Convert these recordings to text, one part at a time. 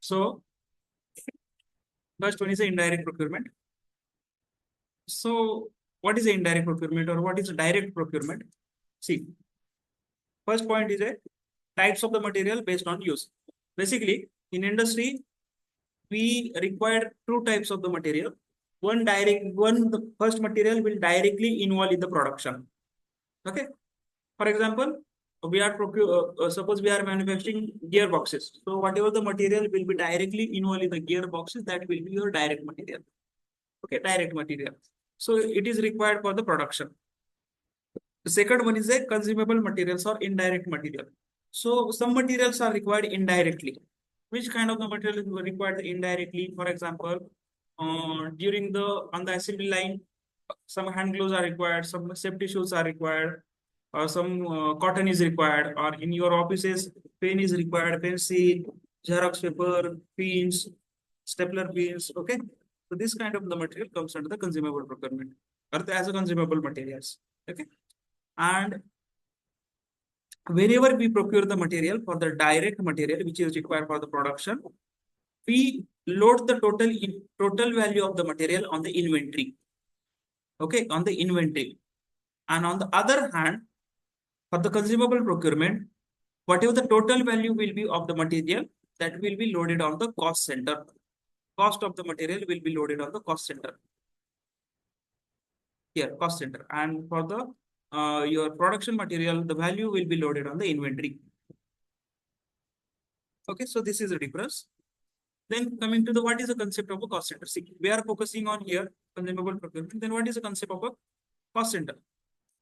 So first one is the indirect procurement. So what is the indirect procurement or what is the direct procurement? See, first point is a types of the material based on use. Basically, in industry, we require two types of the material. The first material will directly involve in the production. Okay. For example, suppose we are manufacturing gearboxes. So whatever the material will be directly involved in the gearboxes, that will be your direct material. Okay, direct material. So it is required for the production. The second one is a consumable materials or indirect material. So some materials are required indirectly. Which kind of the material is required indirectly? For example, on the assembly line, some hand gloves are required, some safety shoes are required, or some cotton is required, or in your offices, pen is required, pencil, Xerox paper, pins, stapler pins. Okay, so this kind of the material comes under the consumable procurement, or as a consumable materials. Okay, and whenever we procure the material for the direct material which is required for the production, we load the total value of the material on the inventory. Okay, on the inventory. And on the other hand, for the consumable procurement, whatever the total value will be of the material, that will be loaded on the cost center. Cost of the material will be loaded on the cost center. Here, cost center. And for the your production material, the value will be loaded on the inventory. Okay, so this is the difference. Then coming to the what is the concept of a cost center? See, we are focusing on here consumable procurement. Then what is the concept of a cost center?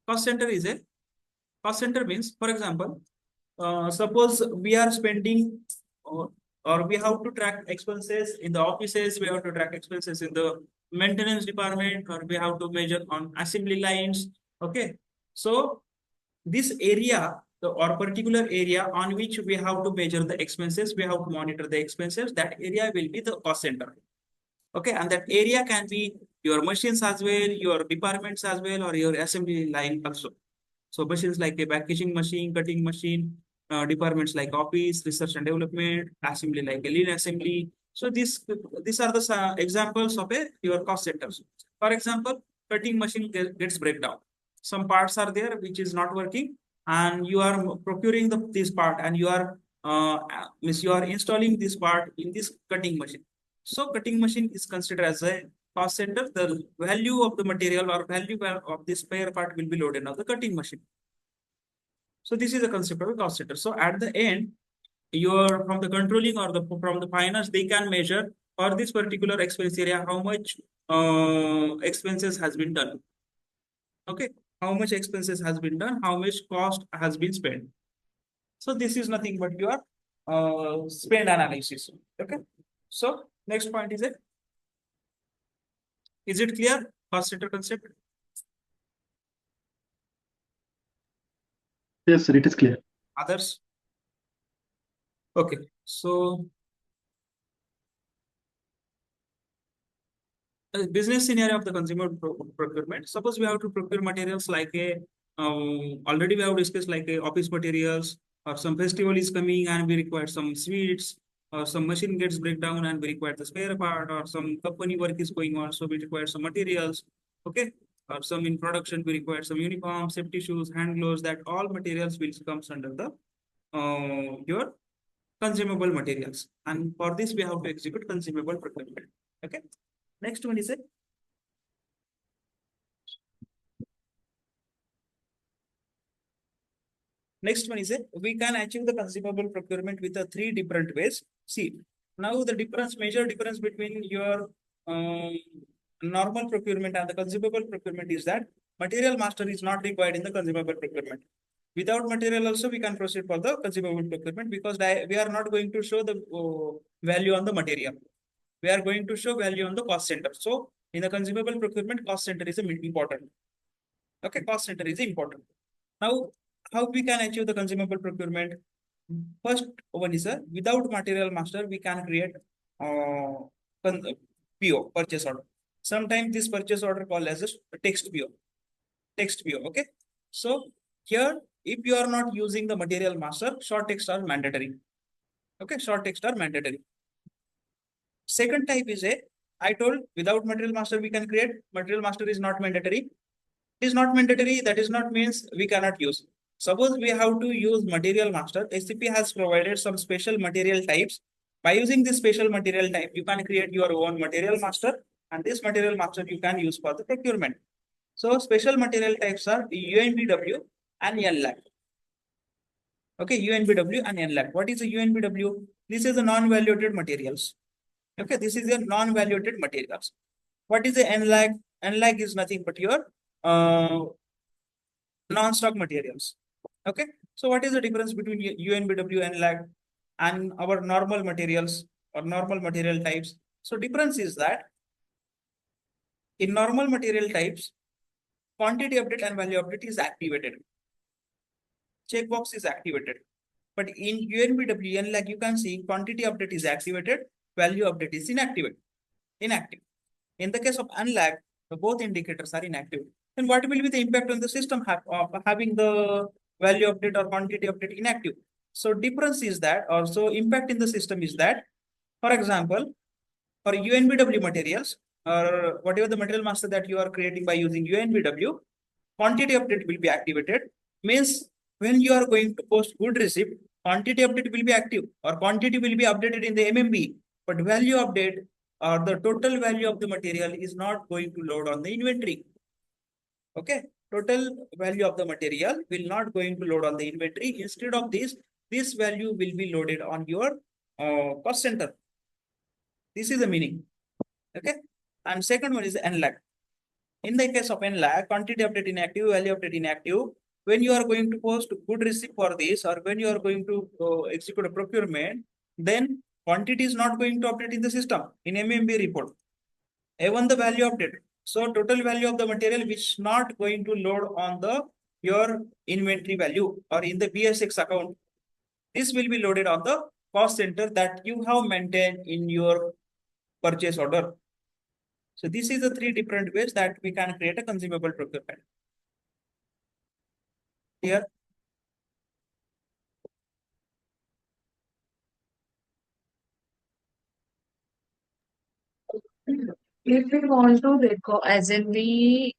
Cost center means, for example, suppose we are spending or we have to track expenses in the offices, we have to track expenses in the maintenance department, or we have to measure on assembly lines. Okay, so this area or particular area on which we have to measure the expenses, we have to monitor the expenses, that area will be the cost center. Okay, and that area can be your machines as well, your departments as well, or your assembly line also. So machines like a packaging machine, cutting machine, departments like office, research and development, assembly like a lean assembly. So these are the examples of your cost centers. For example, cutting machine gets breakdown. Some parts are there which is not working, and you are procuring this part, and you are installing this part in this cutting machine. So cutting machine is considered as a cost center. The value of the material or value of this spare part will be loaded on the cutting machine. So this is the concept of a cost center. So at the end, your from the controlling or from the finance, they can measure for this particular expense area how much expenses has been done. Okay, how much expenses has been done, how much cost has been spent. So this is nothing but your spend analysis. Okay, so next point is it. Is it clear? Cost center concept? Yes, sir, it is clear. Others? Okay, so business scenario of the consumer procurement. Suppose we have to procure materials like a already we have discussed like a office materials, or some festival is coming and we require some sweets, or some machine gets breakdown and we require the spare part, or some company work is going on, so we require some materials. Okay, or some in production we require some uniform, safety shoes, hand gloves. That all materials will comes under the your consumable materials, and for this we have to execute consumable procurement. Okay, next one is it. Next one is it. We can achieve the consumable procurement with three different ways. See, now the major difference between your normal procurement and the consumable procurement is that material master is not required in the consumable procurement. Without material also we can proceed for the consumable procurement, because we are not going to show the value on the material. We are going to show value on the cost center. So in the consumable procurement, cost center is important. Okay, cost center is important. Now, how we can achieve the consumable procurement? First one is without material master, we can create PO, purchase order. Sometimes this purchase order called as a text PO. Text PO. Okay. So here, if you are not using the material master, short text are mandatory. Okay, short text are mandatory. Second type is I told without material master we can create. Material master is not mandatory. It is not mandatory. That is not means we cannot use. Suppose we have to use material master. SAP has provided some special material types. By using this special material type, you can create your own material master, and this material master you can use for the procurement. So special material types are UNBW and NLAC. Okay, UNBW and NLAC. What is a UNBW? This is a non-valuated materials. Okay, this is a non-valuated materials. What is the NLAC? NLAC is nothing but your non-stock materials. Okay, so what is the difference between UNBW, NLAC and our normal materials or normal material types? So difference is that in normal material types, quantity update and value update is activated. Checkbox is activated. But in UNBW, NLAC, you can see quantity update is activated, value update is inactive. In the case of NLAC, both indicators are inactive. Then what will be the impact on the system of having the value update or quantity update inactive? So difference is that, also impact in the system is that, for example, for UNBW materials or whatever the material master that you are creating by using UNBW, quantity update will be activated. Means when you are going to post good receipt, quantity update will be active or quantity will be updated in the MMB, but value update or the total value of the material is not going to load on the inventory. Okay, total value of the material will not going to load on the inventory. Instead of this value will be loaded on your cost center. This is the meaning. Okay, and second one is NLAC. In the case of NLAC, quantity update inactive, value update inactive. When you are going to post good receipt for this, or when you are going to execute a procurement, then quantity is not going to update in the system in MMB report. Even the value update. So total value of the material which not going to load on the your inventory value or in the BSX account. This will be loaded on the cost center that you have maintained in your purchase order. So this is the three different ways that we can create a consumable procurement. Here. If we want to record, as in we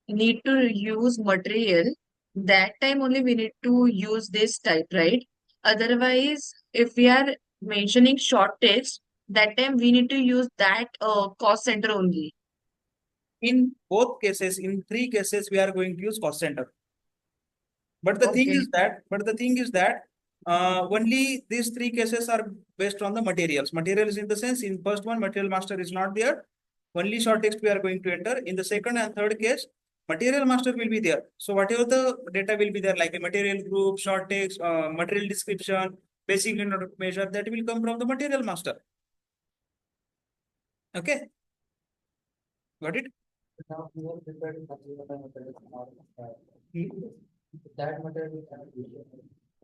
need to use material, that time only we need to use this type, right? Otherwise, if we are mentioning short text, that time we need to use that cost center only. In both cases, in three cases, we are going to use cost center. But the thing is that, only these three cases are based on the materials. Materials in the sense, in first one, material master is not there. Only short text we are going to enter. In the second and third case, material master will be there. So whatever the data will be there, like a material group, short text, material description, basic unit of measure, that will come from the material master. Okay, got it?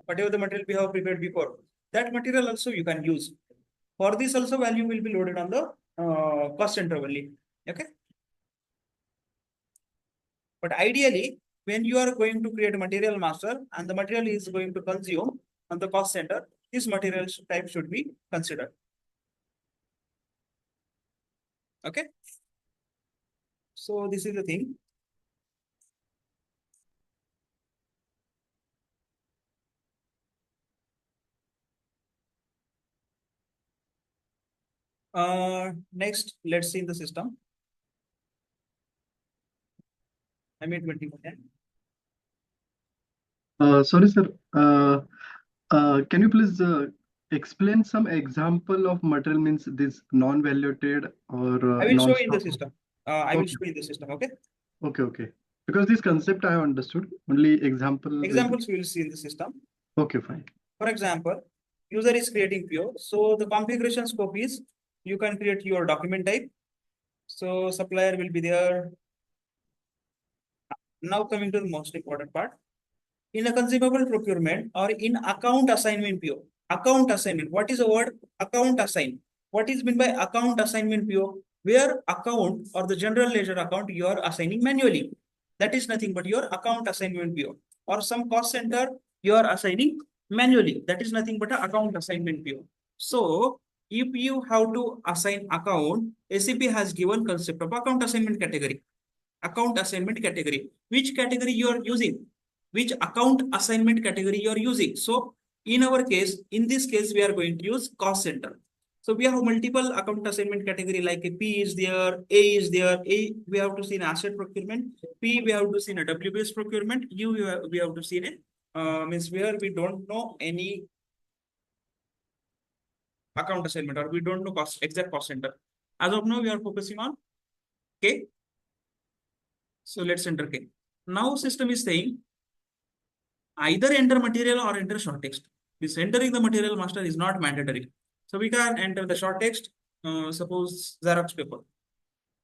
Whatever the material we have prepared before, that material also you can use. For this also value will be loaded on the cost center only. Okay. But ideally, when you are going to create a material master and the material is going to consume on the cost center, this material type should be considered. Okay. So this is the thing. Next, let's see in the system. I made 20. Sorry, sir. Can you please explain some example of material, means this non-valuated or I will show non-stock? you in the system. I will Okay. show you in the system. Okay. Okay. Because this concept I have understood. Only example. Examples we will see in the system. Okay, fine. For example, user is creating PO. So the configuration scope is you can create your document type. So supplier will be there. Now coming to the most important part. In a consumable procurement or in account assignment PO. Account assignment. What is the word? Account assign. What is meant by account assignment PO? Where account or the general ledger account you are assigning manually. That is nothing but your account assignment PO. Or some cost center you are assigning manually. That is nothing but an account assignment PO. So if you have to assign account, SAP has given concept of account assignment category. Account assignment category. Which category you are using? Which account assignment category you are using? So in our case, in this case, we are going to use cost center. So we have multiple account assignment category like a P is there, A is there. A we have to see an asset procurement. P we have to see a WBS procurement. U we have to see a means where we don't know any account assignment or we don't know exact cost center. As of now, we are focusing on K. So let's enter K. Now system is saying either enter material or enter short text. This entering the material master is not mandatory. So we can enter the short text, suppose Xerox paper.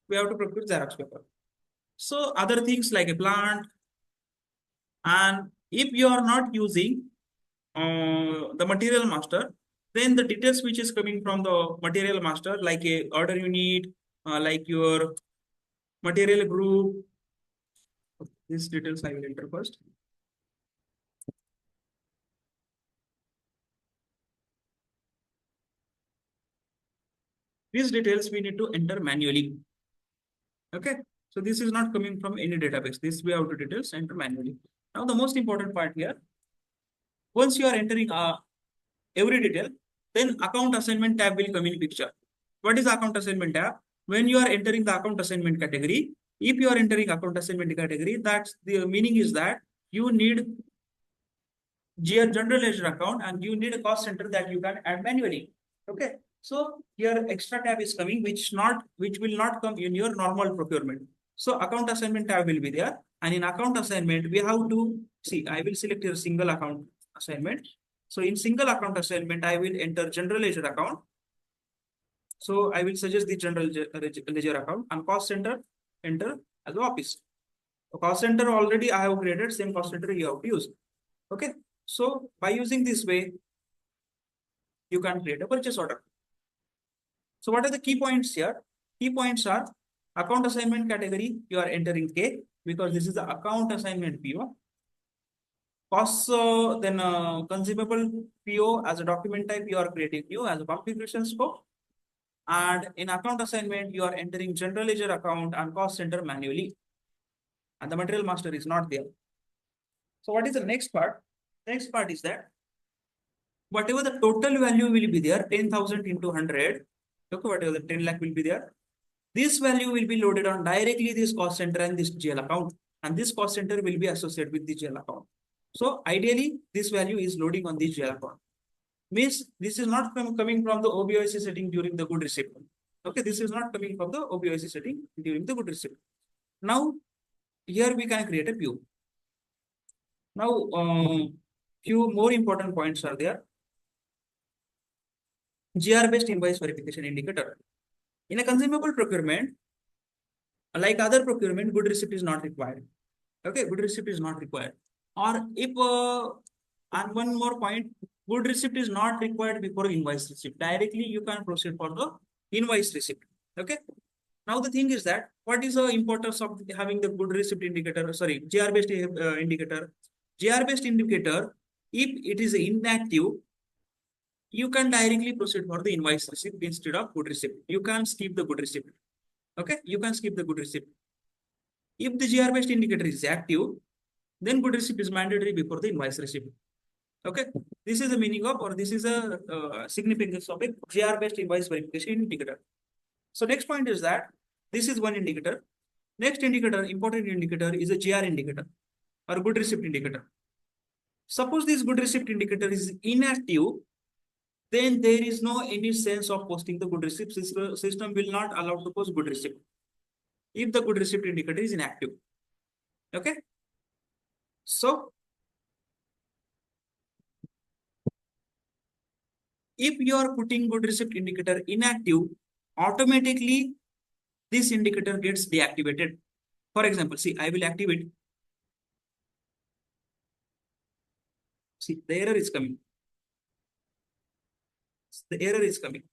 We have to procure Xerox paper. So other things like a plant, and if you are not using the material master, then the details which is coming from the material master, like a order unit, like your material group, these details I will enter first. These details we need to enter manually. Okay, so this is not coming from any database. This we have to details enter manually. Now the most important part here, once you are entering every detail, then account assignment tab will come in picture. What is account assignment tab? When you are entering the account assignment category, if you are entering account assignment category, that's the meaning is that you need general ledger account and you need a cost center that you can add manually. Okay, so here extra tab is coming, which will not come in your normal procurement. So account assignment tab will be there, and in account assignment we have to see. I will select your single account assignment. So in single account assignment, I will enter general ledger account. So I will suggest the general ledger account, and cost center enter as a office. So cost center already I have created, same cost center you have to use. Okay, so by using this way, you can create a purchase order. So what are the key points here? Key points are account assignment category, you are entering K because this is the account assignment PO. Costs, then consumable PO as a document type, you are creating PO as a configuration scope. And in account assignment, you are entering general ledger account and cost center manually. And the material master is not there. So what is the next part? Next part is that whatever the total value will be there, 10,000 into 100, okay, whatever the 10 lakh will be there, this value will be loaded on directly this cost center and this GL account. And this cost center will be associated with the GL account. So ideally, this value is loading on the GL account. Means this is not coming from the OBOIC setting during the good receipt. Okay, this is not coming from the OBOIC setting during the good receipt. Now, here we can create a PO. Now, few more important points are there. GR-based invoice verification indicator. In a consumable procurement, like other procurement, good receipt is not required. Okay, good receipt is not required. Or if, and one more point, good receipt is not required before invoice receipt. Directly you can proceed for the invoice receipt. Okay. Now the thing is that what is the importance of having the good receipt indicator? Sorry, GR-based indicator. GR-based indicator, if it is inactive, you can directly proceed for the invoice receipt instead of good receipt. You can skip the good receipt. Okay, you can skip the good receipt. If the GR-based indicator is active, then good receipt is mandatory before the invoice receipt. Okay, this is the meaning of, or this is a significance of a GR-based invoice verification indicator. So next point is that this is one indicator. Next indicator, important indicator, is a GR indicator or good receipt indicator. Suppose this good receipt indicator is inactive, then there is no any sense of posting the good receipt. System will not allow to post good receipt if the good receipt indicator is inactive. Okay, so if you are putting good receipt indicator inactive, automatically this indicator gets deactivated. For example, see, I will activate. See, the error is coming. The error is coming.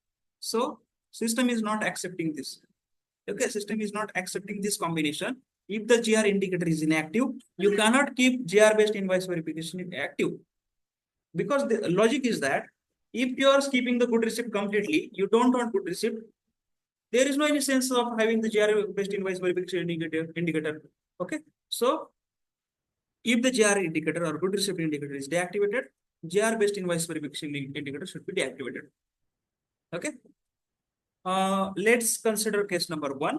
So system is not accepting this. Okay, system is not accepting this combination. If the GR indicator is inactive, you cannot keep GR-based invoice verification active. because the logic is that if you are skipping the good receipt completely, you don't want good receipt, there is no any sense of having the GR based invoice verification indicator. Okay, so if the GR indicator or good receipt indicator is deactivated, GR based invoice verification indicator should be deactivated. Okay, let's consider case number 1.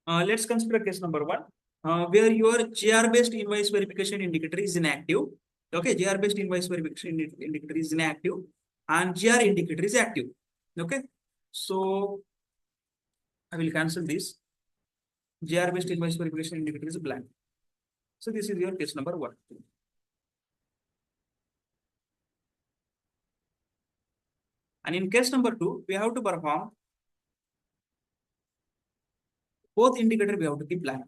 Let's consider case number 1, where your GR based invoice verification indicator is inactive. Okay, GR based invoice verification indicator is inactive and GR indicator is active. Okay, so I will cancel this. GR based invoice verification indicator is blank. So this is your case number 1. And in case number 2, we have to perform both indicator, we have to keep blank.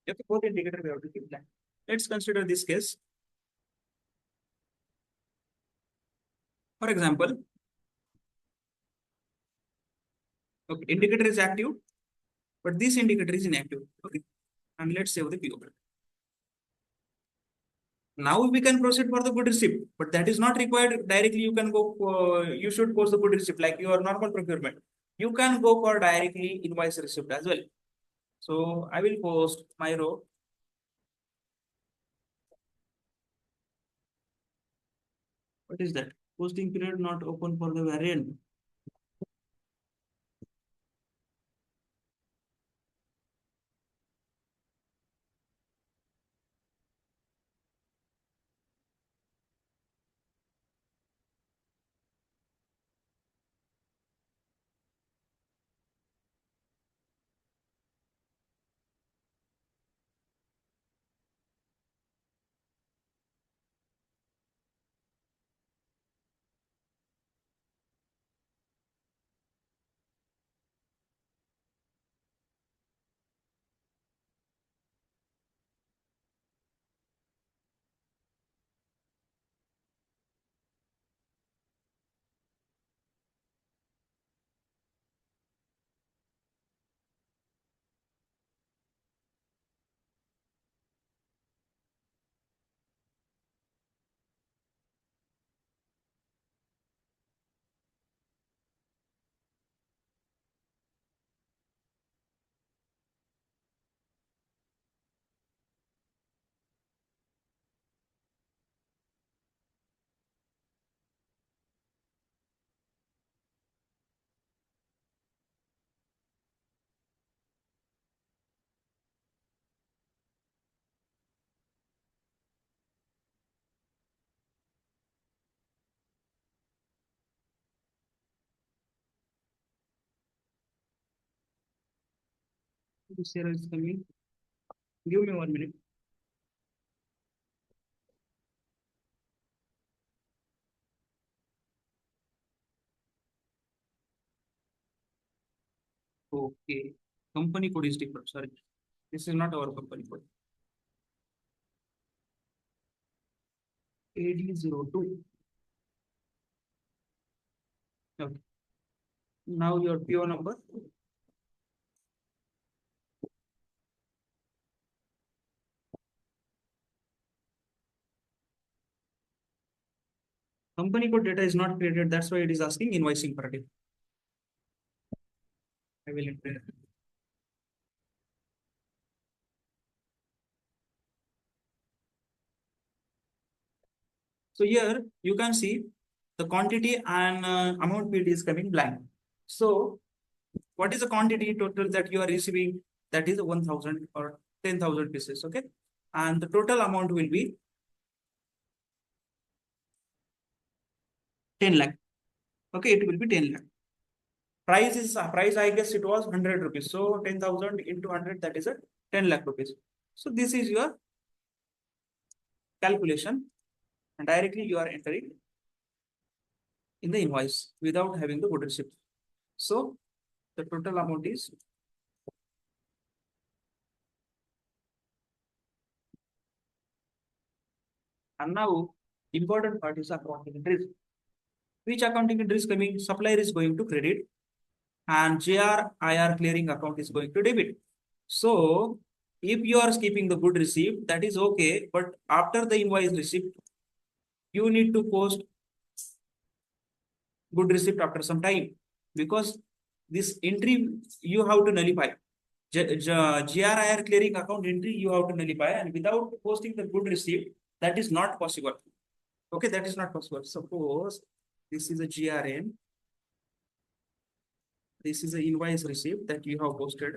Okay, both indicator we have to keep blank. Let's consider this case. For example, okay, indicator is active, but this indicator is inactive. Okay, and let's save the PO. Now we can proceed for the good receipt, but that is not required directly. You can go, you should post the good receipt like your normal procurement. You can go for directly invoice receipt as well. So I will post my row. What is that? Posting period not open for the variant. This error is coming. Give me 1 minute. Okay. Company code is different. Sorry. This is not our company code. AD02. Okay. Now your PO number. Company code data is not created. That's why it is asking invoicing per day. I will enter it. So here you can see the quantity and amount field is coming blank. So what is the quantity total that you are receiving? That is 1,000 or 10,000 pieces. Okay. And the total amount will be 10 lakh. Okay. It will be 10 lakh. Price is price, I guess it was 100 rupees. So 10,000 into 100, that is a 10 lakh rupees. So this is your calculation and directly you are entering in the invoice without having the good receipt. So the total amount is and now important part is accounting entries. Which accounting entry is coming? Supplier is going to credit and JRIR clearing account is going to debit. So if you are skipping the good receipt, that is okay. But after the invoice receipt, you need to post good receipt after some time because this entry you have to nullify. GRIR clearing account entry you have to nullify, and without posting the good receipt, that is not possible. Okay, that is not possible. Suppose this is a GRN. This is an invoice receipt that you have posted.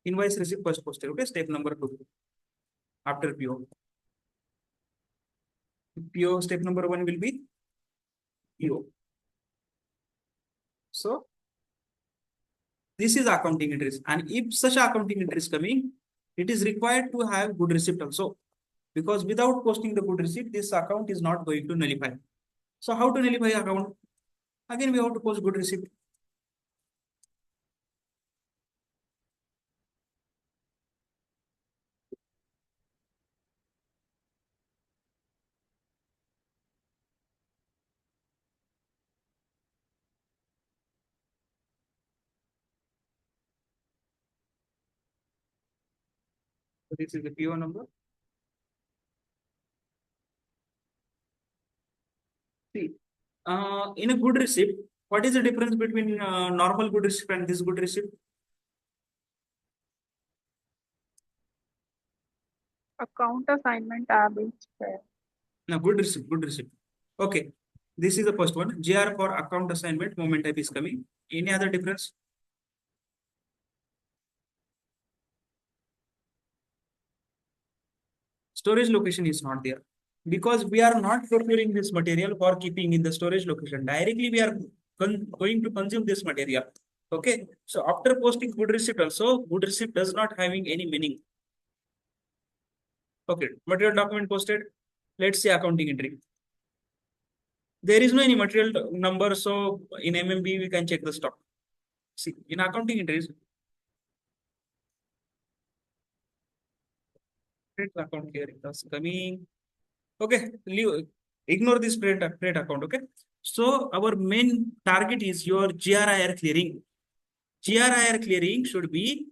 Invoice receipt first posted. Okay, step number 2 after PO. PO step number 1 will be PO. So this is accounting entries, and if such accounting entry is coming, it is required to have good receipt also, because without posting the good receipt, this account is not going to nullify. So how to nullify account? Again, we have to post good receipt. So this is the PO number. See, in a good receipt, what is the difference between normal good receipt and this good receipt? Account assignment tab is there. No, good receipt, good receipt. Okay, this is the first one. GR for account assignment, moment type is coming. Any other difference? Storage location is not there because we are not procuring this material for keeping in the storage location. Directly, we are going to consume this material. Okay, so after posting good receipt also, good receipt does not having any meaning. Okay, material document posted. Let's say accounting entry. There is no any material number, so in MMB we can check the stock. See, in accounting entries, account here it was coming. Okay, leave, ignore this trade account. Okay, so our main target is your GRIR clearing. GRIR clearing should be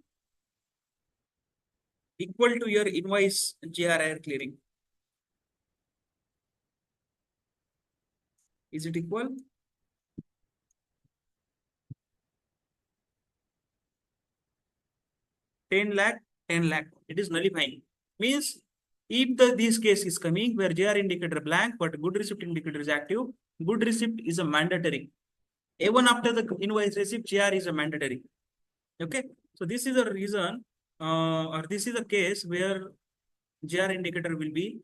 equal to your invoice GRIR clearing. Is it equal? $10 lakh, 10 lakh. It is nullifying. Means if this case is coming where GR indicator blank but good receipt indicator is active, good receipt is a mandatory. Even after the invoice receipt, GR is a mandatory. Okay, so this is a reason or this is a case where GR indicator will be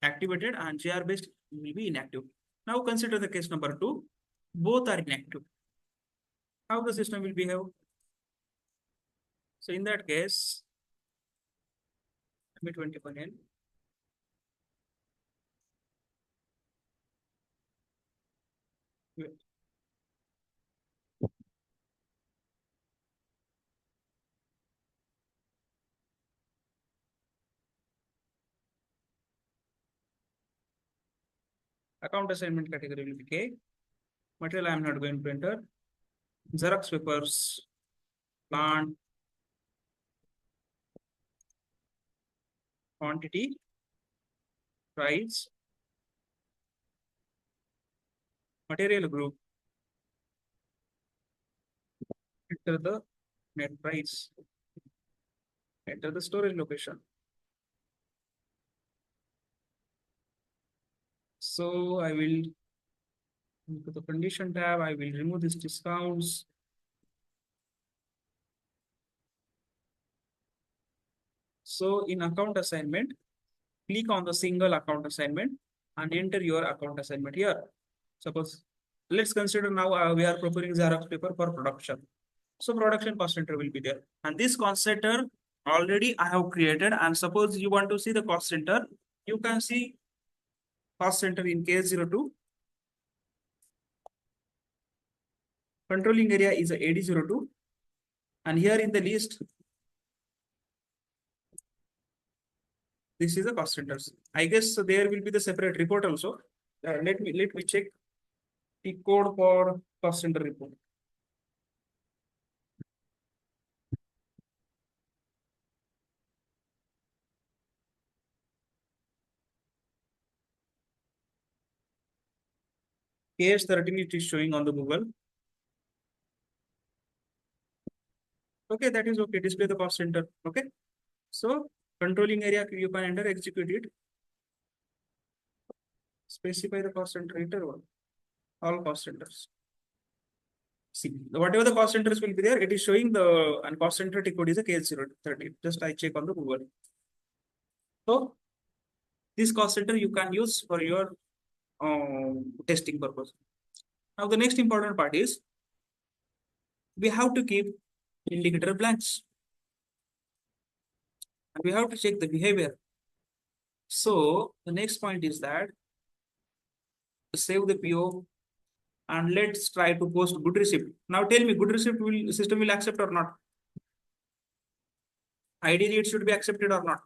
activated and GR based will be inactive. Now consider the case number 2. Both are inactive. How the system will behave? So in that case, let me 21N. Wait. Account assignment category will be K. Material I am not going to enter. Xerox papers, plant, quantity, price, material group, enter the net price, enter the storage location. So I will go to the condition tab, I will remove these discounts. So in account assignment, click on the single account assignment and enter your account assignment here. Suppose, let's consider now we are procuring Xerox paper for production. So production cost center will be there. And this cost center already I have created. And suppose you want to see the cost center, you can see cost center in K02. Controlling area is a AD02. And here in the list, this is the cost centers. I guess there will be the separate report also. Let me check the code for cost center report. KS13 it is showing on the Google. Okay, that is okay. Display the cost center. Okay. So controlling area you can enter, execute it. Specify the cost center interval. All cost centers. See, whatever the cost centers will be there, it is showing the and cost center tick code is a KS030. Just I check on the Google. So this cost center you can use for your testing purpose. Now the next important part is we have to keep indicator blanks. And we have to check the behavior. So the next point is that save the PO and let's try to post good receipt. Now tell me, good receipt will system will accept or not? Ideally, it should be accepted or not?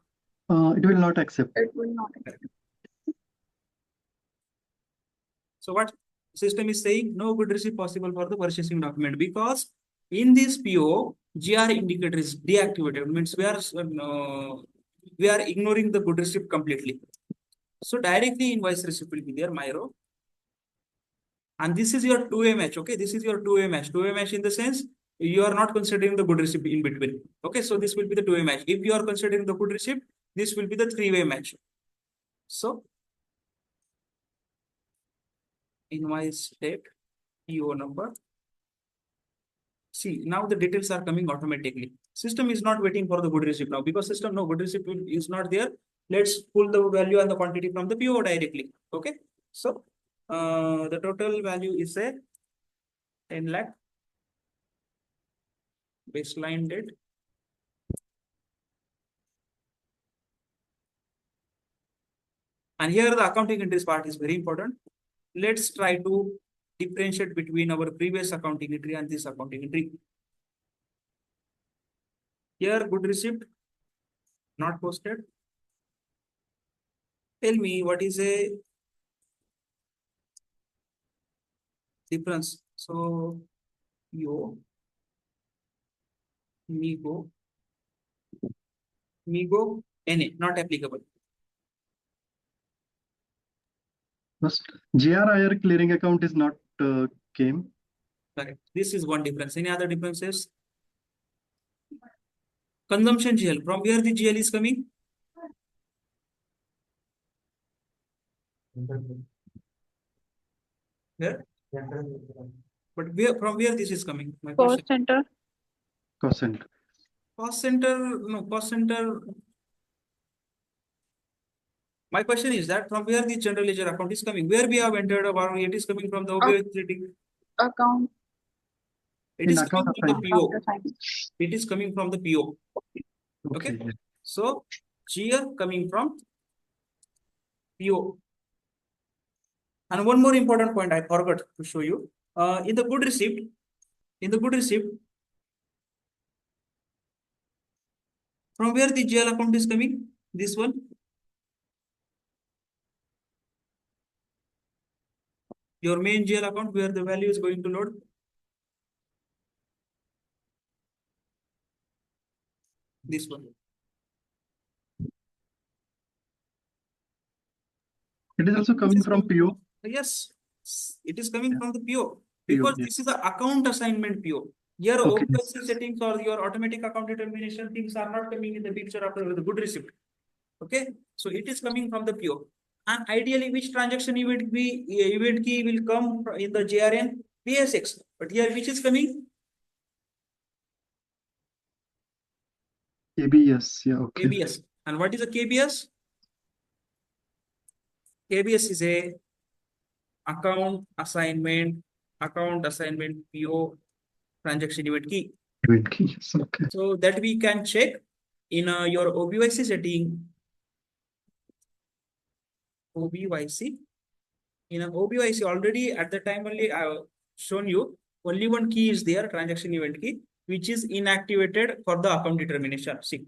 It will not accept. It will not accept. So what system is saying? No good receipt possible for the purchasing document because in this PO, GR indicator is deactivated. Means we are ignoring the good receipt completely. So directly invoice receipt will be there, Myro. And this is your two-way match. Okay, this is your two-way match. Two-way match in the sense you are not considering the good receipt in between. Okay, so this will be the two-way match. If you are considering the good receipt, this will be the three-way match. So invoice date, PO number. See, now the details are coming automatically. System is not waiting for the good receipt now because system no good receipt is not there. Let's pull the value and the quantity from the PO directly. Okay, so the total value is a 10 lakh baseline date. And here the accounting entries part is very important. Let's try to differentiate between our previous accounting entry and this accounting entry. Here good receipt not posted. Tell me what is a difference. So yo Migo NA not applicable. First, GRIR clearing account is not came. Correct. This is one difference. Any other differences? Consumption GL. From where the GL is coming? Where? But where from where this is coming? My question. Cost center. Cost center. Cost center, no, cost center. My question is that from where the general ledger account is coming? Where we have entered a borrowing, it is coming from the OBA. Account. It In is account coming from the assignment. PO. It is coming from the PO. Okay. Okay. So GL coming from PO. And one more important point I forgot to show you. In the good receipt, from where the GL account is coming? This one. Your main GL account where the value is going to load. This one. It is also coming from PO. Yes, it is coming from the PO because yes. this is the account assignment PO. Your Okay. OPC settings or your automatic account determination things are not coming in the picture after the good receipt. Okay, so it is coming from the PO. And ideally, which transaction event key will come in the JRN PSX. But here, which is coming? KBS. Yeah. Okay. KBS. And what is a KBS? KBS is a account assignment PO transaction event key. Event keys. Okay. So that we can check in your OBYC setting. OBYC. In a OBYC already at the time only I have shown you only one key is there, transaction event key, which is inactivated for the account determination. See,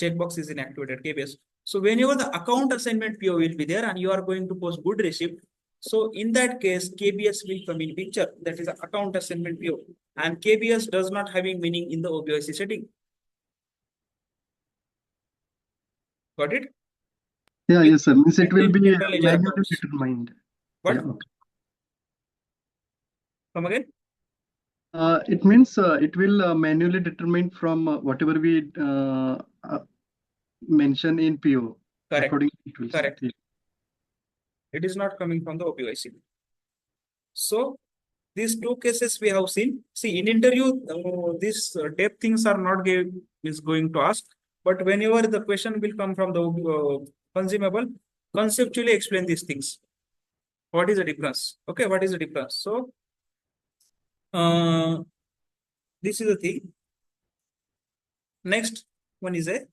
checkbox is inactivated, KBS. So whenever the account assignment PO will be there and you are going to post good receipt, so in that case, KBS will come in picture. That is account assignment PO. And KBS does not having meaning in the OBYC setting. Got it? Yeah, yes, sir. Means it will be General ledger manually accounts. determined. What? Yeah, okay. Come again? It means it will manually determine from whatever we mention in PO. Correct. According it will Correct. set. It is not coming from the OBYC. So these two cases we have seen. See, in interview, these depth things are not is going to ask. But whenever the question will come from the consumable, conceptually explain these things. What is the difference? Okay, what is the difference? So this is the thing. Next one is a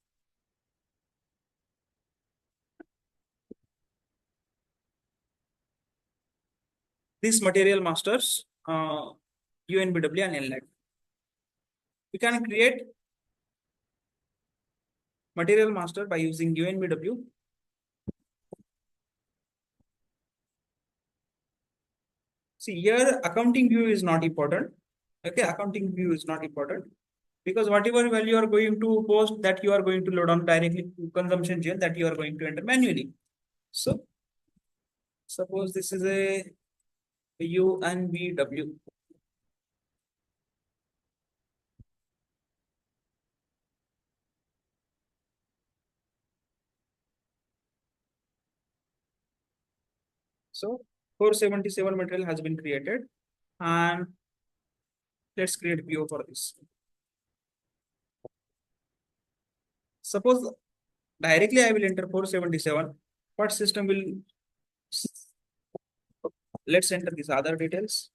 this material masters UNBW and LLAC. We can create material master by using UNBW. See here, accounting view is not important. Okay, accounting view is not important because whatever value you are going to post, that you are going to load on directly to consumption GL, that you are going to enter manually. So suppose this is a UNBW. So 477 material has been created and let's create PO for this. Suppose directly I will enter 477. What system will, let's enter these other details.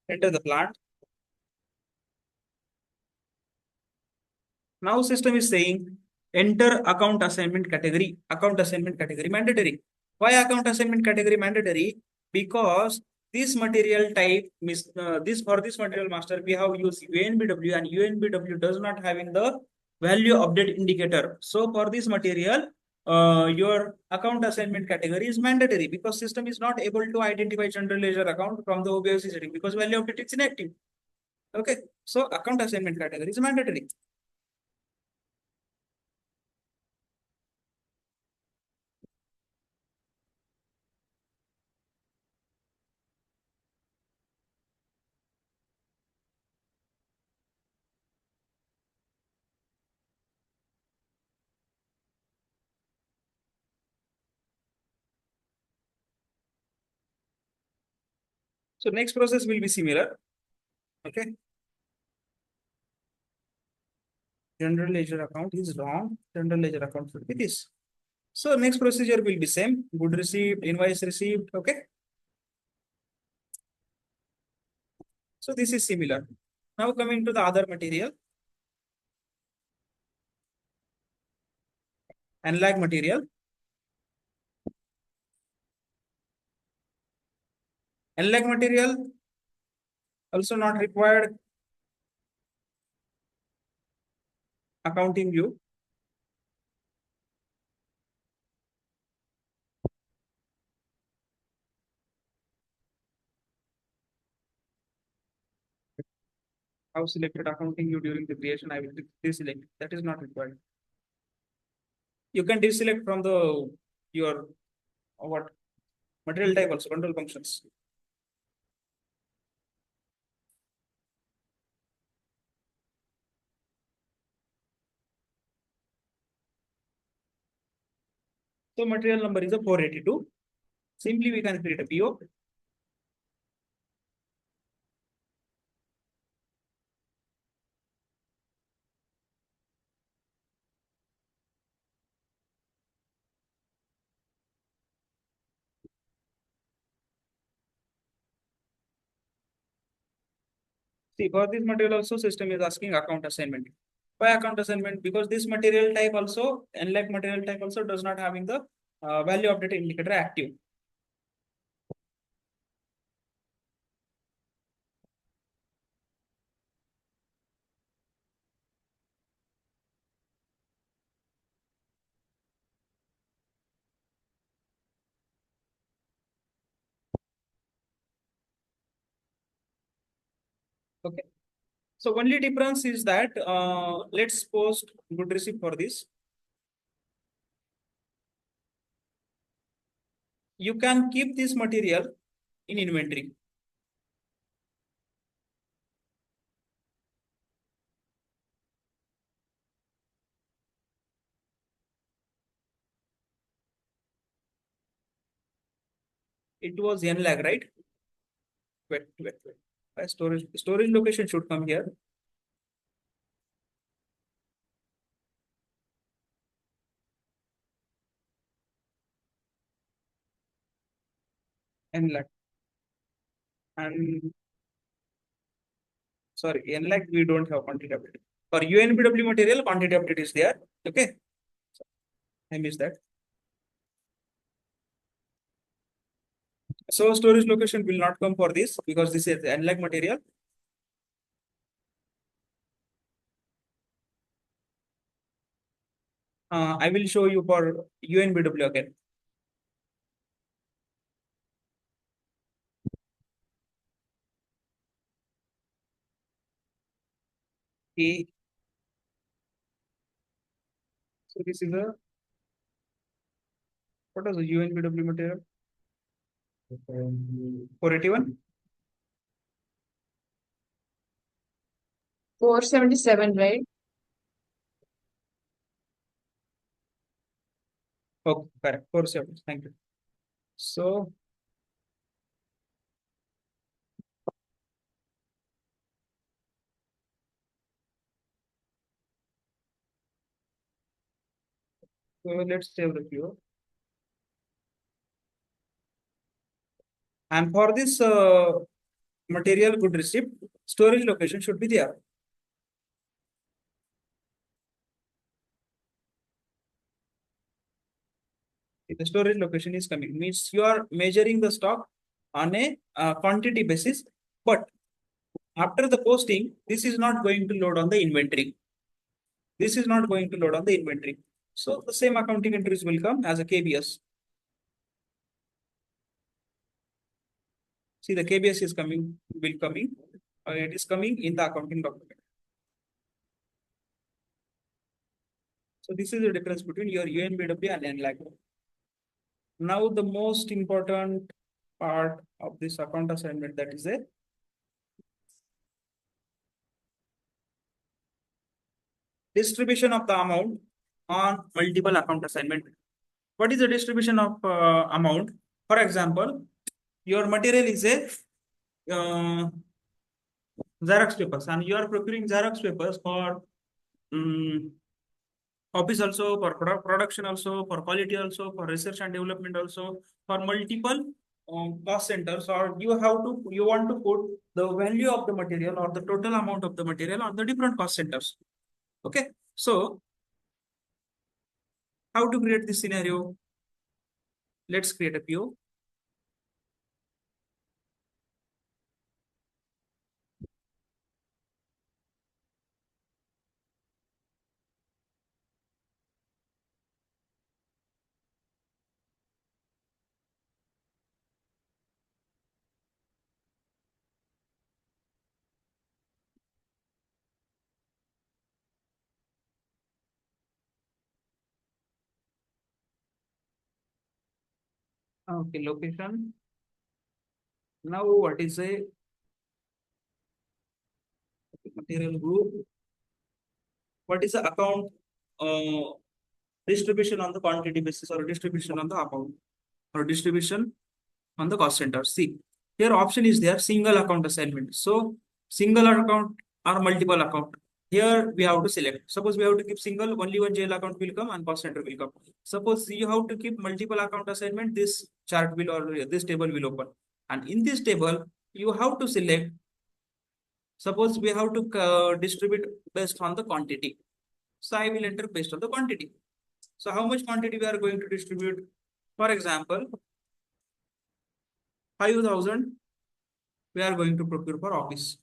Enter the plant. Now system is saying enter account assignment category. Account assignment category mandatory. Why account assignment category mandatory? Because this material type, this for this material master, we have used UNBW and UNBW does not having the value update indicator. So for this material, your account assignment category is mandatory because system is not able to identify general ledger account from the OBOC setting because value update is inactive. Okay, so account assignment category is mandatory. So next process will be similar. Okay. General ledger account is wrong. General ledger account should be this. So next procedure will be same. Good received, invoice received. Okay. So this is similar. Now coming to the other material. Unlike material. Unlike material also not required accounting view. How selected accounting view during the creation, I will deselect. That is not required. You can deselect from the your what material type also control functions. So material number is a 482. Simply we can create a PO. See, for this material also system is asking account assignment. Why account assignment? Because this material type also, unlike material type also does not having the value update indicator active. Okay. So only difference is that let's post good receipt for this. You can keep this material in inventory. It was n lag, right? Wait. Storage location should come here. N lag. And sorry, n lag we don't have quantity update. For UNBW material, quantity update is there. Okay. I missed that. So storage location will not come for this because this is n lag material. I will show you for UNBW again. Okay. So this is a what is the UNBW material? 481. 477, right? Okay, correct. 47. Thank you. So let's save the PO. And for this material good receipt, storage location should be there. The storage location is coming, means you are measuring the stock on a quantity basis, but after the posting, this is not going to load on the inventory. This is not going to load on the inventory. So the same accounting entries will come as a KBS. See, the KBS is coming, it is coming in the accounting document. So this is the difference between your UNBW and NLAG. Now the most important part of this account assignment, that is a distribution of the amount on multiple account assignment. What is the distribution of amount? For example, your material is a Xerox papers, and you are procuring Xerox papers for office also, for production also, for quality also, for research and development also, for multiple cost centers, or you want to put the value of the material or the total amount of the material on the different cost centers. Okay, so how to create this scenario? Let's create a PO. Okay, location. Now what is a material group? What is the account distribution on the quantity basis, or distribution on the amount, or distribution on the cost center? See, here option is there, single account assignment. So single account or multiple account. Here we have to select. Suppose we have to keep single, only one jail account will come and cost center will come. Suppose you have to keep multiple account assignment, this chart will, or this table will open. And in this table, you have to select Suppose we have to distribute based on the quantity. So I will enter based on the quantity. So how much quantity we are going to distribute? For example, 5,000 we are going to procure for office.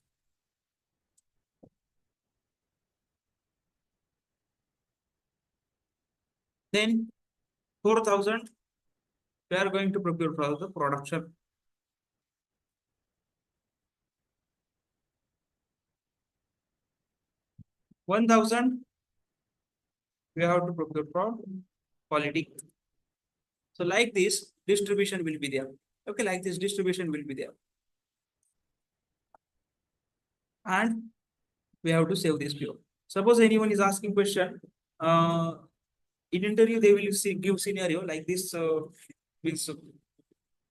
Then 4,000 we are going to procure for the production. 1,000 we have to procure for quality. So like this distribution will be there. Okay, like this distribution will be there. And we have to save this PO. Suppose anyone is asking question, in interview they will give scenario like this, means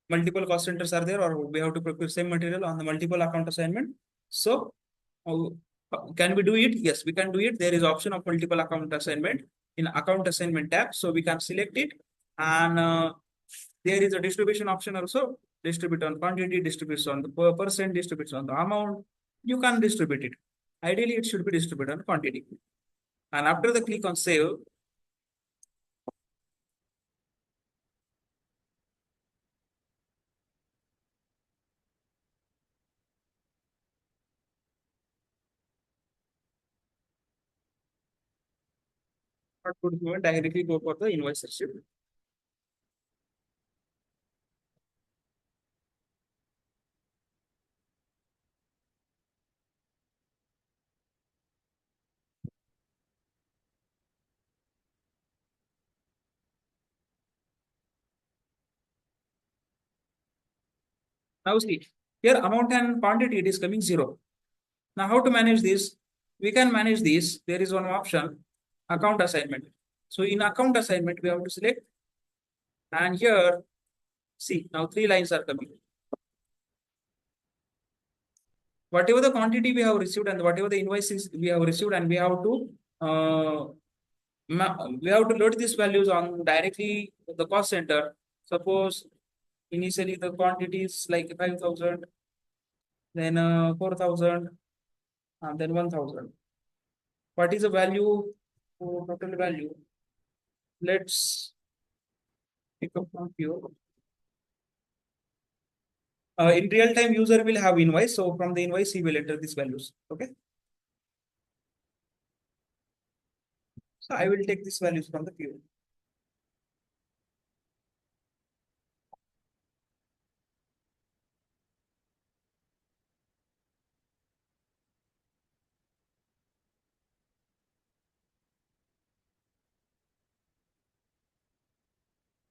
multiple cost centers are there, or we have to procure same material on the multiple account assignment. So can we do it? Yes, we can do it. There is option of multiple account assignment in account assignment tab. So we can select it, and there is a distribution option also. Distribute on quantity, distribute on the percent, distribute on the amount. You can distribute it. Ideally, it should be distributed on quantity. And after the click on save, what would you directly go for the invoice receipt. Now see, here amount and quantity it is coming 0. Now how to manage this? We can manage this. There is one option, account assignment. So in account assignment, we have to select, and here, see, now 3 lines are coming. Whatever the quantity we have received and whatever the invoices we have received, and we have to load these values on directly the cost center. Suppose initially the quantity is like 5,000, then 4,000, and then 1,000. What is the value, total value? Let's pick up from here. In real time, user will have invoice. So from the invoice, he will enter these values. Okay. So I will take these values from the PO.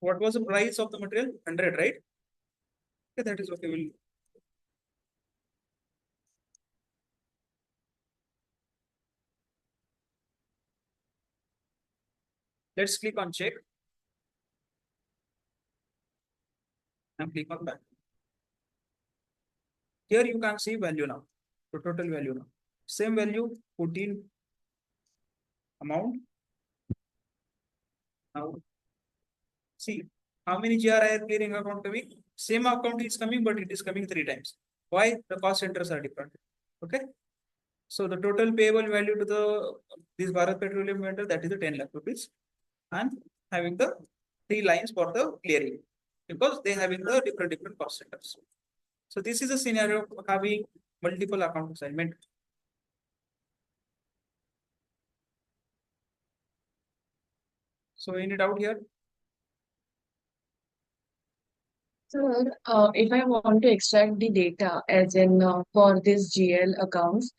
What was the price of the material? 100, right? Okay, that is okay. We'll let's click on check and click on back. Here you can see value now. The total value now. Same value, 14 amount. Now see how many GRI clearing account coming? Same account is coming, but it is coming 3 times. Why? The cost centers are different. Okay. So the total payable value to the this Bharat Petroleum vendor, that is the 10 lakh rupees, and having the 3 lines for the clearing, because they having the different cost centers. So this is a scenario of having multiple account assignment. So any doubt here? Sir, if I want to extract the data, as in for this GL accounts,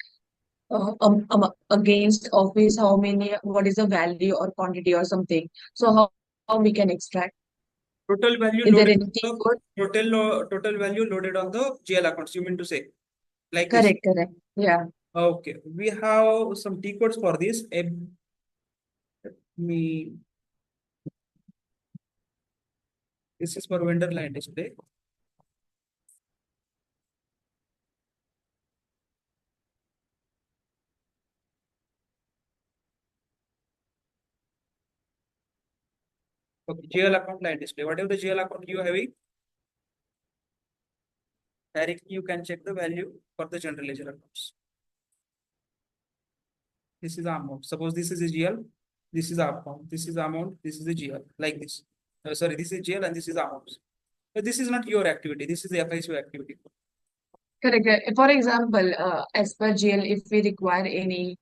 against office, how many, what is the value or quantity or something? So how we can extract? Total value Is there loaded on anything the good? total value loaded on the GL accounts. You mean to say like this? Correct, correct. Yeah. Okay, we have some T codes for this. Let me. This is for vendor line display. Okay, GL account line display. Whatever the GL account you have, directly you can check the value for the general ledger accounts. This is the amount. Suppose this is a GL, this is the amount, this is the amount, this is the GL, like this. Sorry, this is GL and this is the amount. But this is not your activity. This is the FICO activity. Correct. For example, as per GL, if we require any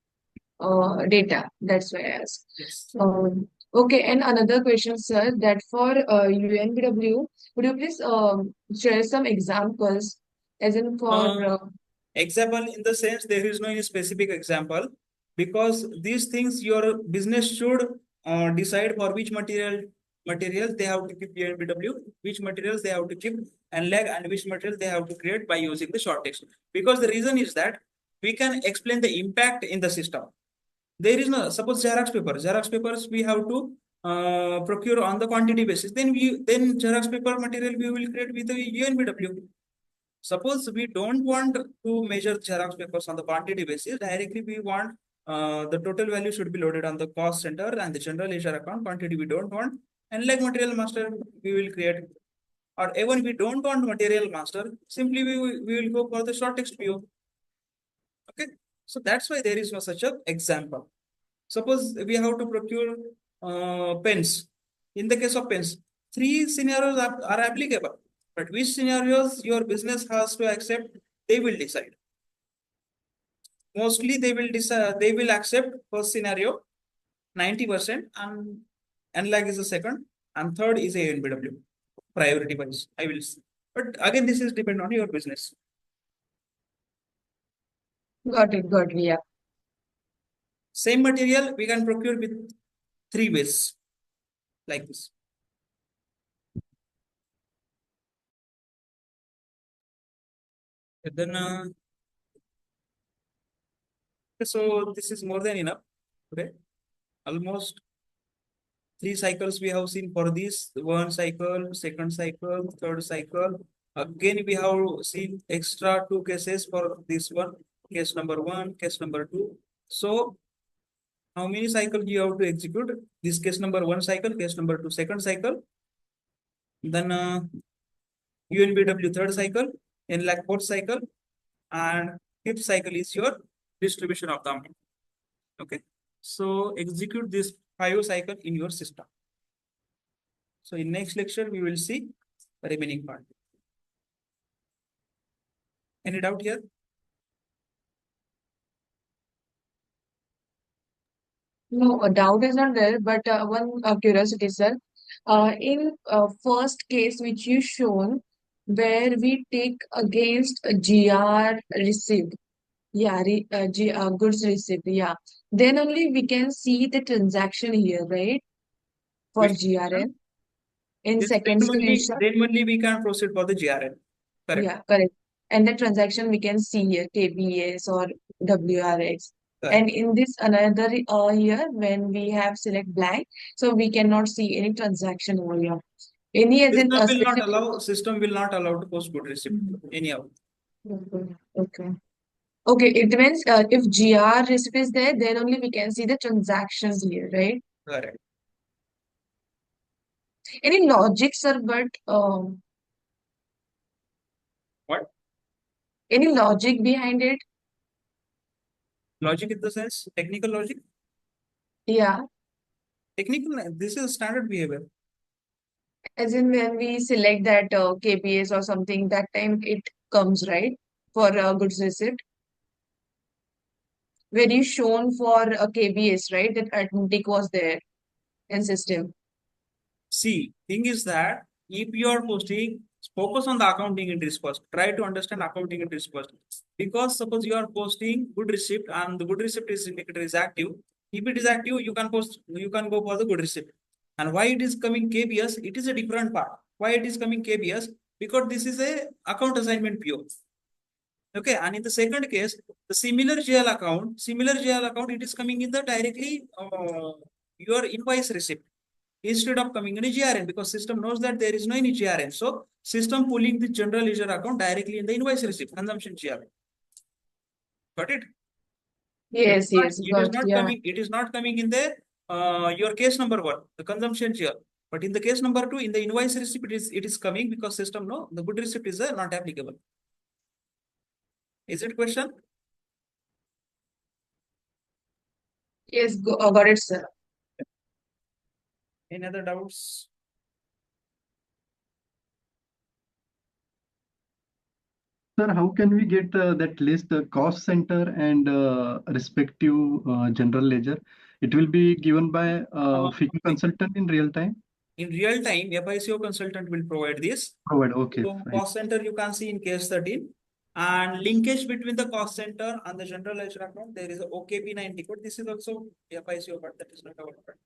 data, that's why I asked. Yes. Okay, and another question, sir, that for UNBW, would you please share some examples, as in for Example in the sense there is no any specific example, because these things your business should decide for which materials they have to keep UNBW, which materials they have to keep NLAG, and which materials they have to create by using the short text. Because the reason is that we can explain the impact in the system. There is no, suppose Xerox papers we have to procure on the quantity basis. Then Xerox paper material we will create with the UNBW. Suppose we don't want to measure Xerox papers on the quantity basis, directly we want the total value should be loaded on the cost center and the general ledger account. Quantity we don't want, and like material master we will create. Or even we don't want material master, simply we will go for the short text PO. Okay, so that's why there is no such a example. Suppose we have to procure pens. In the case of pens, 3 scenarios are applicable. But which scenarios your business has to accept, they will decide. Mostly they will decide, they will accept first scenario 90%, and NLAG is the second, and third is a NBW. Priority wise, I will see. But again, this is depend on your business. got it, yeah. Same material we can procure with 3 ways, like this. And then so this is more than enough today. Almost 3 cycles we have seen for this. 1 cycle, 2nd cycle, 3rd cycle. Again we have seen extra 2 cases for this one. Case number 1, case number 2. So how many cycles you have to execute? This case number 1 cycle, case number 2 2nd cycle. Then UNBW 3rd cycle, NLAC 4th cycle, and 5th cycle is your distribution of the amount. Okay, so execute this 5 cycle in your system. So in next lecture we will see the remaining part. Any doubt here? No, a doubt is not there, but one curiosity, sir. In first case which you shown, where we take against a GR received, goods received, yeah. Then only we can see the transaction here, right? For Which GRN. In then second screenshot, only we can proceed for the GRN. Correct. yeah, correct. And the transaction we can see here, KBS or WRX. Correct. And in this another here, when we have select blank, so we cannot see any transaction over here. Any as in System will not allow to post good receipt anyhow. Okay. Okay, it means if GR receipt is there, then only we can see the transactions here, right? Correct. Any logic, sir, but What? any logic behind it? Logic in the sense, technical logic? Yeah. Technical, this is standard behavior. As in when we select that KPS or something, that time it comes, right? For goods receipt. Where you shown for a KBS, right? That arithmetic was there in system. See, thing is that if you are posting, focus on the accounting entries first. Try to understand accounting entries first. Because suppose you are posting good receipt and the good receipt is indicator is active. If it is active, you can go for the good receipt. And why it is coming KBS? It is a different part. Why it is coming KBS? Because this is a account assignment PO. Okay, and in the second case, the similar GL account, it is coming in the directly your invoice receipt instead of coming in a GRN, because system knows that there is no any GRN. So system pulling the general ledger account directly in the invoice receipt, consumption GRN. Got it? Yes, yes, It is not coming in the your case number 1, the consumption GL. But in the case number 2, in the invoice receipt, it is coming because system no, the good receipt is not applicable. Is it question? Yes, got it, sir. Any other doubts? Sir, how can we get that list, cost center and respective general ledger? It will be given by FICO consultant in real time. In real time, FICO consultant will provide this. Provide. Okay, So fine. cost center you can see in case 13, and linkage between the cost center and the general ledger account, there is a OKB9 code. This is also FICO, but that is not our part.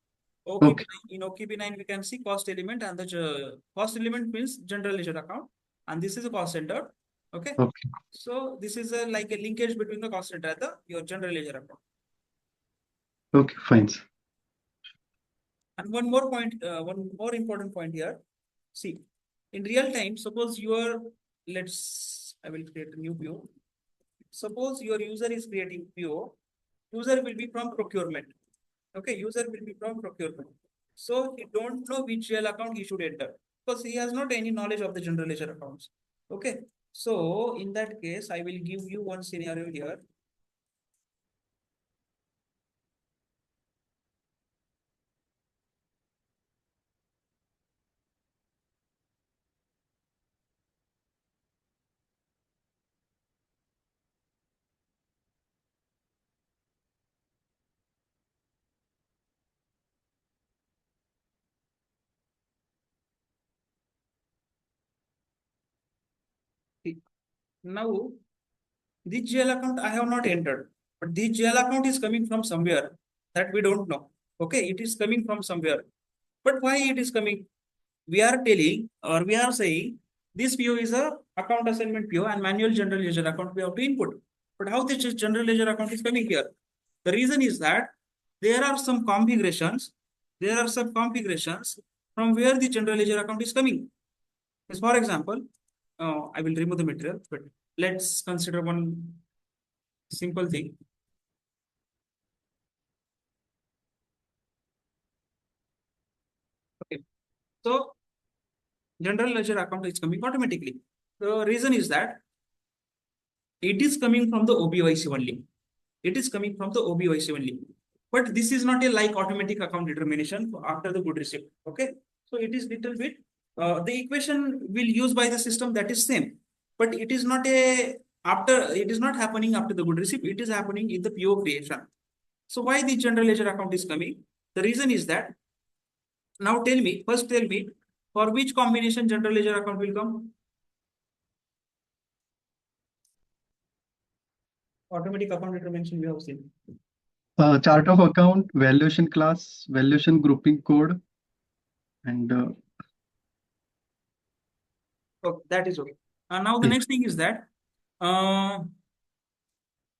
Okay. In OKB9 we can see cost element, and the cost element means general ledger account, and this is a cost center. Okay. Okay. So this is like a linkage between the cost center and your general ledger account. Okay, fine, sir. And one more point, one more important point here. See, in real time, suppose you are, I will create a new PO. Suppose your user is creating PO, user will be from procurement. Okay, user will be from procurement. So he don't know which GL account he should enter because he has not any knowledge of the general ledger accounts. Okay, so in that case, I will give you one scenario here. Now, this GL account I have not entered, but this GL account is coming from somewhere that we don't know. Okay, it is coming from somewhere. But why it is coming? We are telling or we are saying this PO is a account assignment PO and manual general ledger account we have to input. But how this general ledger account is coming here? The reason is that there are some configurations. There are some configurations from where the general ledger account is coming. As for example, I will remove the material, but let's consider one simple thing. Okay, so general ledger account is coming automatically. The reason is that it is coming from the OBYC only. It is coming from the OBYC only. But this is not a like automatic account determination after the good receipt. Okay, so it is little bit the equation will use by the system that is same, but it is not happening after the good receipt. It is happening in the PO creation. So why the general ledger account is coming? The reason is that now first tell me for which combination general ledger account will come? Automatic account determination we have seen. Chart of account, valuation class, valuation grouping code, and Okay, that is okay. Now the next thing is that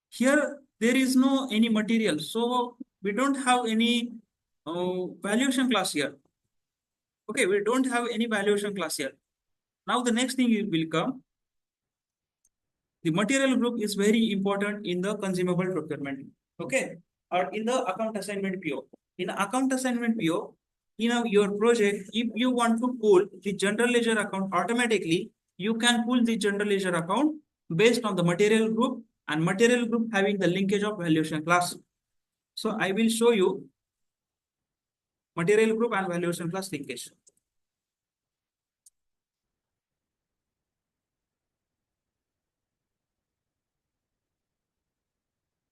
here there is no any material, so we don't have any valuation class here. Okay, we don't have any valuation class here. Now the next thing will come. The material group is very important in the consumable procurement. Okay, or in the account assignment PO. In account assignment PO, your project, if you want to pull the general ledger account automatically, you can pull the general ledger account based on the material group and material group having the linkage of valuation class. So I will show you material group and valuation class linkage.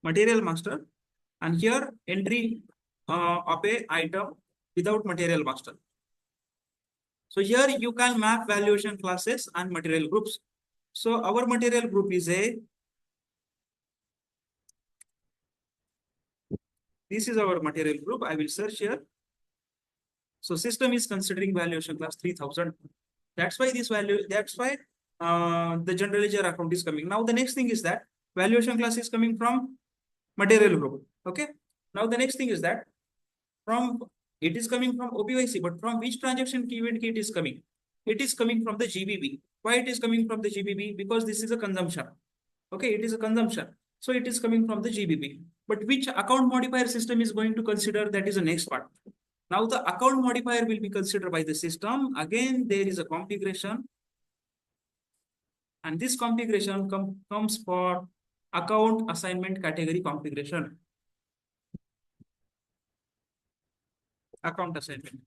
Material master, and here entry of a item without material master. So here you can map valuation classes and material groups. So our material group is this is our material group. I will search here. So system is considering valuation class 3000. That's why the general ledger account is coming. Now the next thing is that valuation class is coming from material group. Okay. Now the next thing is that it is coming from OBYC, but from which transaction key event key it is coming? It is coming from the GBB. Why it is coming from the GBB? Because this is a consumption. Okay, it is a consumption. So it is coming from the GBB. But which account modifier system is going to consider? That is the next part. Now the account modifier will be considered by the system. Again, there is a configuration. And this configuration comes for account assignment category configuration. account assignment.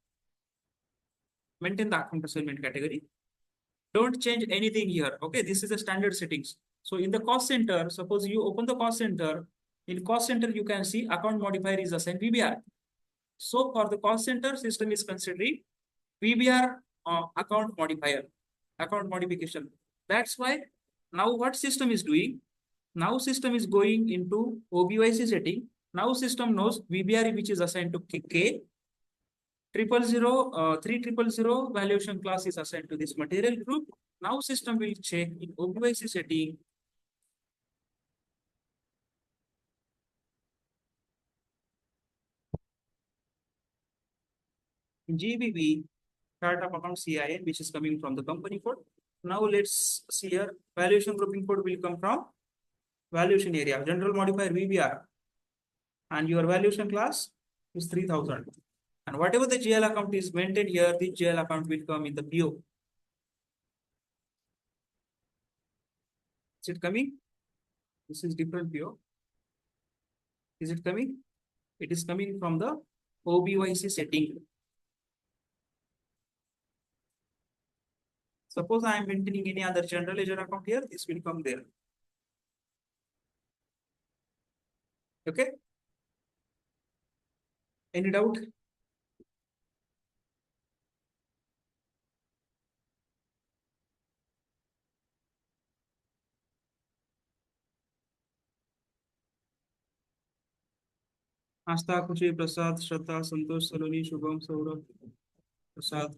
Maintain the account assignment category. Don't change anything here. Okay, this is the standard settings. So in the cost center, suppose you open the cost center. In cost center, you can see account modifier is assigned VBR. So for the cost center, system is considering VBR account modifier, account modification. That's why now what system is doing? Now system is going into OBYC setting. Now system knows VBR which is assigned to K. 3000 valuation class is assigned to this material group. Now system will check in OBYC setting. In GBB, chart of account CIN, which is coming from the company code. Now let's see here, valuation grouping code will come from valuation area, general modifier VBR, and your valuation class is 3000. And whatever the GL account is maintained here, the GL account will come in the PO. Is it coming? This is different PO. Is it coming? It is coming from the OBYC setting. Suppose I am maintaining any other general ledger account here, this will come there. Okay. Any doubt? आस्था, खुशी, प्रसाद, श्रद्धा, संतोष, सलोनी, शुभम, सौरभ, प्रसाद.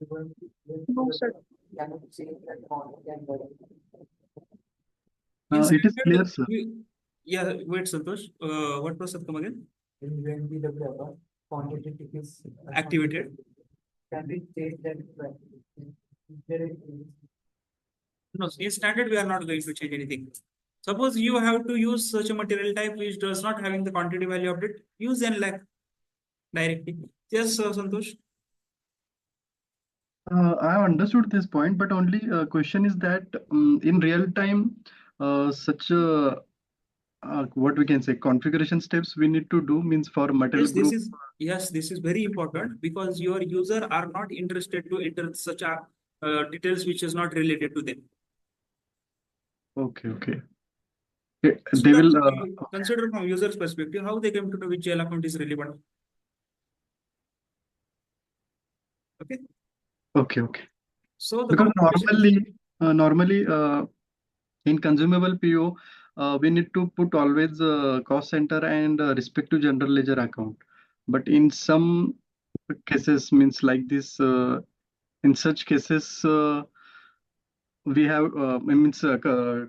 No, sir. It is clear, sir. Yeah, wait, Santosh. What Prasad come again? Activated. No, in standard we are not going to change anything. Suppose you have to use such a material type which does not having the quantity value update, use NLAC directly. Yes, Santosh. I have understood this point, but only question is that in real time, such what we can say configuration steps we need to do means for material group. This is very important because your user are not interested to enter such a details which is not related to them. Okay. So They will consider from user's perspective how they came to know which GL account is relevant. Okay. So the because normally in consumable PO we need to put always cost center and respective general ledger account. But in some cases means like this, in such cases we have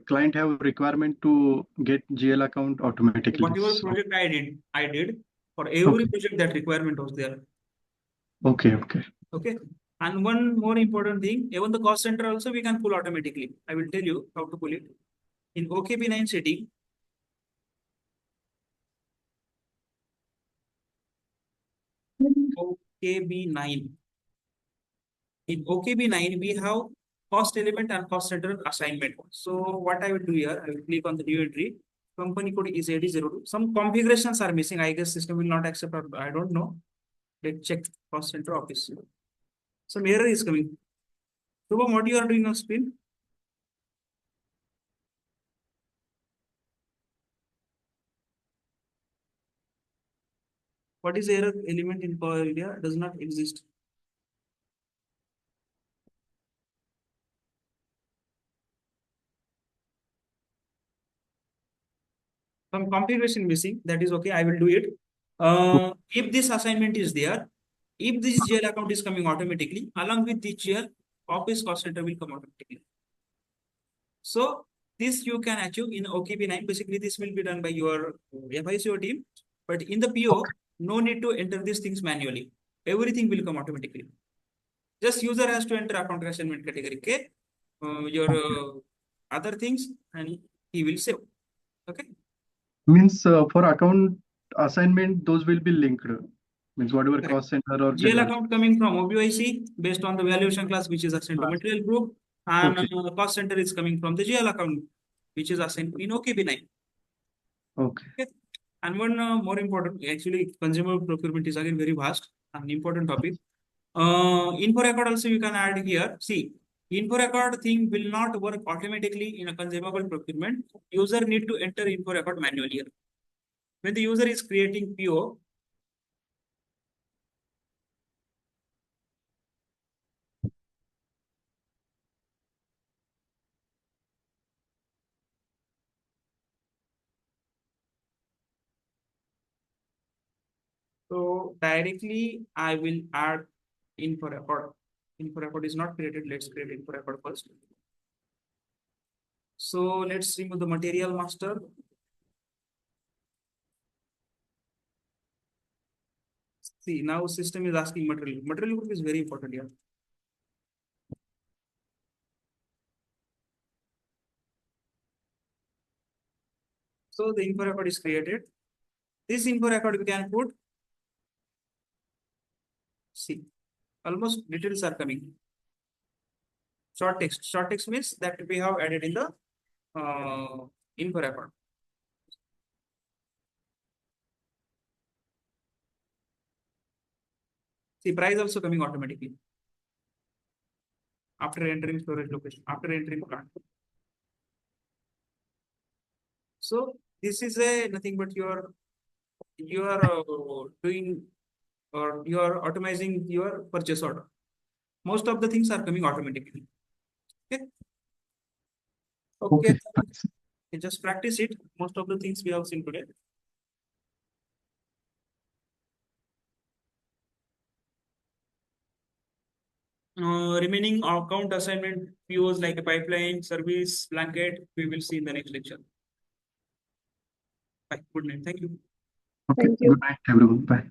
client have requirement to get GL account automatically. Whatever project I did for every project that requirement was there. Okay. And one more important thing, even the cost center also we can pull automatically. I will tell you how to pull it. In OKB9 setting, OKB9. In OKB9, we have cost element and cost center assignment. So what I will do here, I will click on the new entry. Company code is 8002. Some configurations are missing. I guess system will not accept, or I don't know. Let's check cost center office. Some error is coming. Shubham, what you are doing on screen? What is the error element in Power Area? Does not exist. Some configuration missing. That is okay. I will do it. If this assignment is there, if this GL account is coming automatically, along with the GL, office cost center will come automatically. So this you can achieve in OKB9. Basically, this will be done by your FICO team. But in the PO, no need to enter these things manually. Everything will come automatically. Just user has to enter account assignment category K, your other things, and he will save. Okay. Means for account assignment, those will be linked. Means whatever Correct. cost center or GL account coming from OBYC based on the valuation class which is assigned to material group, and cost center is coming from the GL account which is assigned in OKB9. Okay. And one more important, actually, consumable procurement is again very vast and important topic. Info record also you can add here. See, info record thing will not work automatically in a consumable procurement. User need to enter info record manually here. When the user is creating PO, so directly I will add info record. Info record is not created. Let's create info record first. So let's remove the material master. See, now system is asking material. Material group is very important here. So the info record is created. This info record we can put. See, almost details are coming. Short text. Short text means that we have added in the info record. See, price also coming automatically after entering storage location, after entering plant. So this is a nothing but you are doing or you are automizing your purchase order. Most of the things are coming automatically. Okay. Okay. Just practice it. Most of the things we have seen today. Remaining account assignment POs like a pipeline, service, blanket, we will see in the next lecture. Bye. Good night. Thank you. Okay. Thank you. Good night, everyone. Bye.